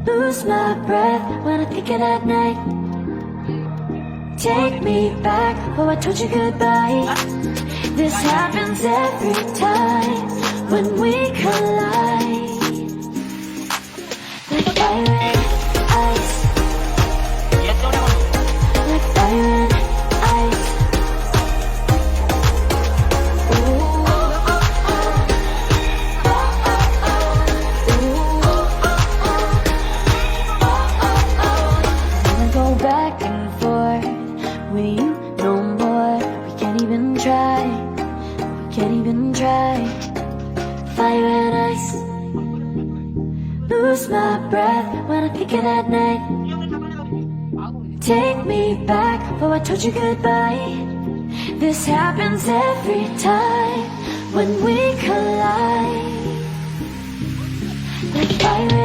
Lose my breath when I think of that night. Take me back, oh I told you goodbye. This happens every time when we collide. Like fire and ice. Like fire and ice. Go back and forth with you no more. We can't even try. We can't even try. Fire and ice. Lose my breath when I think of that night. Take me back, oh I told you goodbye. This happens every time when we collide. Like fire